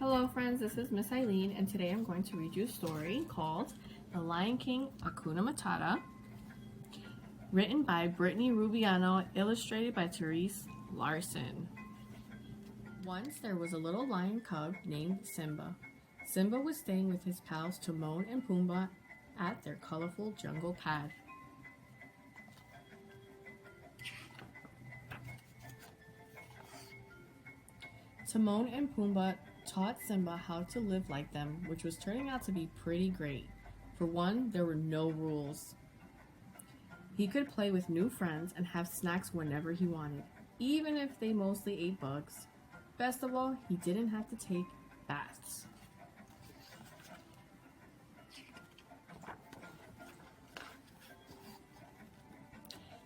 Hello friends, this is Miss Eileen and today I'm going to read you a story called The Lion King Hakuna Matata, written by Brittany Rubiano, illustrated by Therese Larson. Once there was a little lion cub named Simba. Simba was staying with his pals Timon and Pumba at their colorful jungle pad. Timon and Pumba taught Simba how to live like them, which was turning out to be pretty great. For one, there were no rules. He could play with new friends and have snacks whenever he wanted, even if they mostly ate bugs. Best of all, he didn't have to take baths.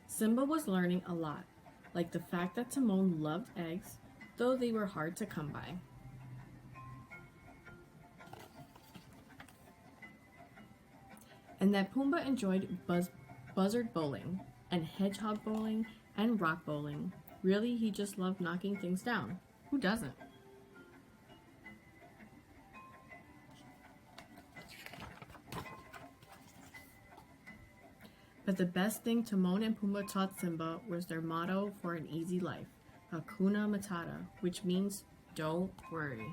Simba was learning a lot, like the fact that Timon loved eggs, though they were hard to come by. And that Pumbaa enjoyed buzzard bowling, and hedgehog bowling, and rock bowling. Really, he just loved knocking things down. Who doesn't? But the best thing Timon and Pumba taught Simba was their motto for an easy life, Hakuna Matata, which means don't worry.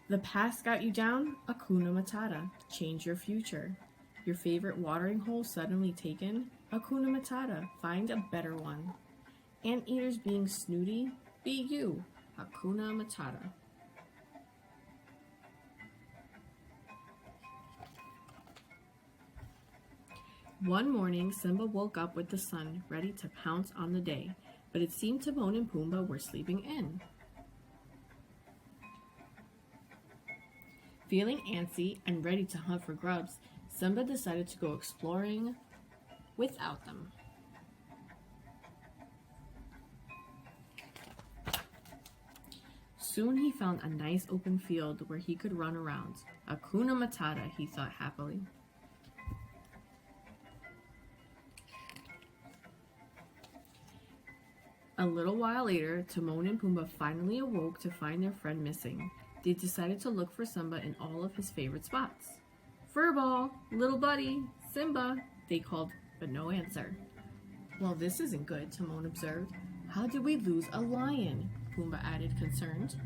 The past got you down? Hakuna Matata. Change your future. Your favorite watering hole suddenly taken? Hakuna Matata. Find a better one. Anteaters being snooty? Be you. Hakuna Matata. One morning, Simba woke up with the sun, ready to pounce on the day, but it seemed Timon and Pumba were sleeping in. Feeling antsy and ready to hunt for grubs, Simba decided to go exploring without them. Soon he found a nice open field where he could run around. Hakuna Matata, he thought happily. A little while later, Timon and Pumba finally awoke to find their friend missing. They decided to look for Simba in all of his favorite spots. Furball, little buddy, Simba, they called, but no answer. Well, this isn't good, Timon observed. How did we lose a lion? Pumba added, concerned.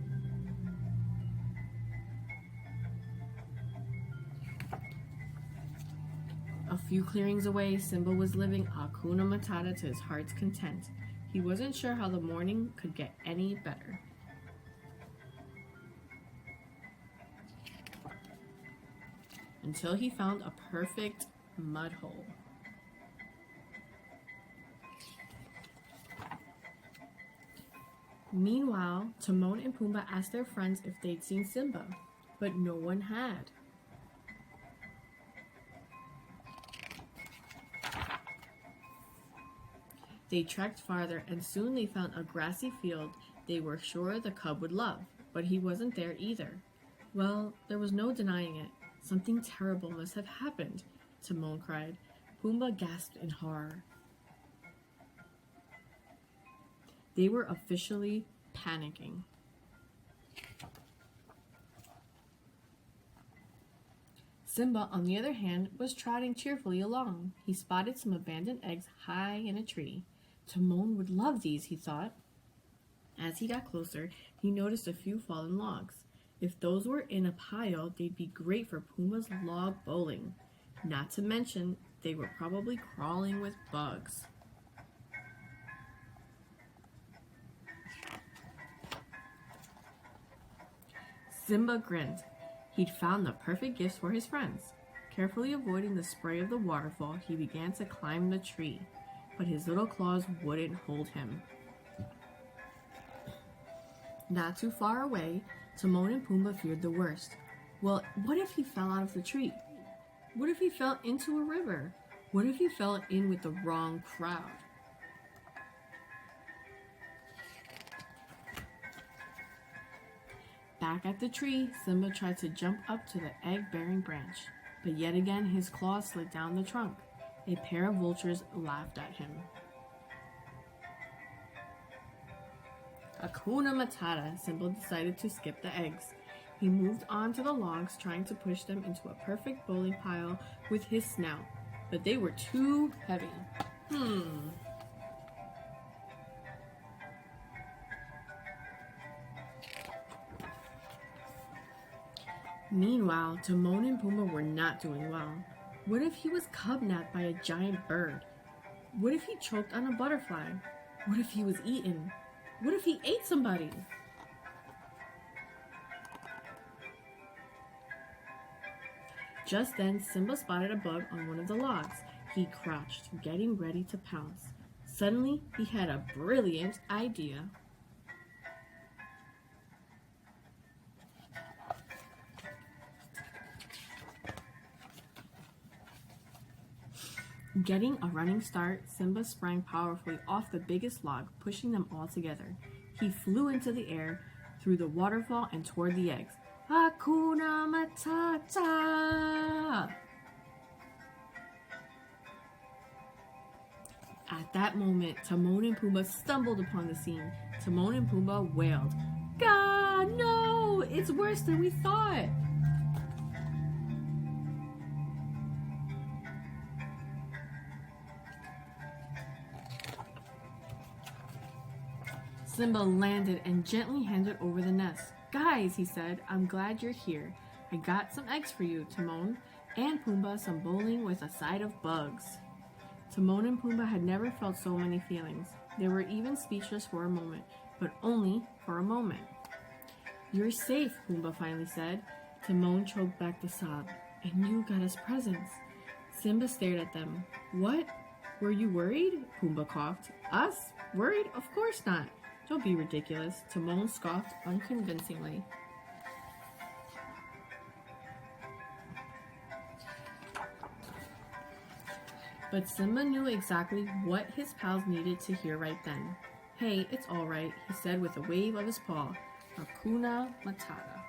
A few clearings away, Simba was living Hakuna Matata to his heart's content. He wasn't sure how the morning could get any better. Until he found a perfect mud hole. Meanwhile, Timon and Pumba asked their friends if they'd seen Simba, but no one had. They trekked farther and soon they found a grassy field they were sure the cub would love, but he wasn't there either. Well, there was no denying it. Something terrible must have happened, Timon cried. Pumba gasped in horror. They were officially panicking. Simba, on the other hand, was trotting cheerfully along. He spotted some abandoned eggs high in a tree. Timon would love these, he thought. As he got closer, he noticed a few fallen logs. If those were in a pile, they'd be great for Pumba's log bowling. Not to mention, they were probably crawling with bugs. Simba grinned. He'd found the perfect gifts for his friends. Carefully avoiding the spray of the waterfall, he began to climb the tree, but his little claws wouldn't hold him. Not too far away, Timon and Pumba feared the worst. Well, what if he fell out of the tree? What if he fell into a river? What if he fell in with the wrong crowd? Back at the tree, Simba tried to jump up to the egg-bearing branch, but yet again his claws slid down the trunk. A pair of vultures laughed at him. Hakuna Matata, Simba decided to skip the eggs. He moved on to the logs, trying to push them into a perfect bowling pile with his snout, but they were too heavy. Meanwhile, Timon and Pumba were not doing well. What if he was cub-napped by a giant bird? What if he choked on a butterfly? What if he was eaten? What if he ate somebody? Just then, Simba spotted a bug on one of the logs. He crouched, getting ready to pounce. Suddenly, he had a brilliant idea. Getting a running start, Simba sprang powerfully off the biggest log, pushing them all together. He flew into the air, through the waterfall, and toward the eggs. Hakuna Matata! At that moment, Timon and Pumba stumbled upon the scene. Timon and Pumba wailed, "God, no! It's worse than we thought!" Simba landed and gently handed over the nest. "Guys," he said, "I'm glad you're here. I got some eggs for you, Timon, and Pumbaa some bowling with a side of bugs." Timon and Pumbaa had never felt so many feelings. They were even speechless for a moment, but only for a moment. "You're safe," Pumbaa finally said. Timon choked back the sob. "And you got us presents." Simba stared at them. "What? Were you worried?" Pumbaa coughed. "Us? Worried? Of course not. Don't be ridiculous," Timon scoffed unconvincingly. But Simba knew exactly what his pals needed to hear right then. "Hey, it's all right," he said with a wave of his paw. "Hakuna Matata."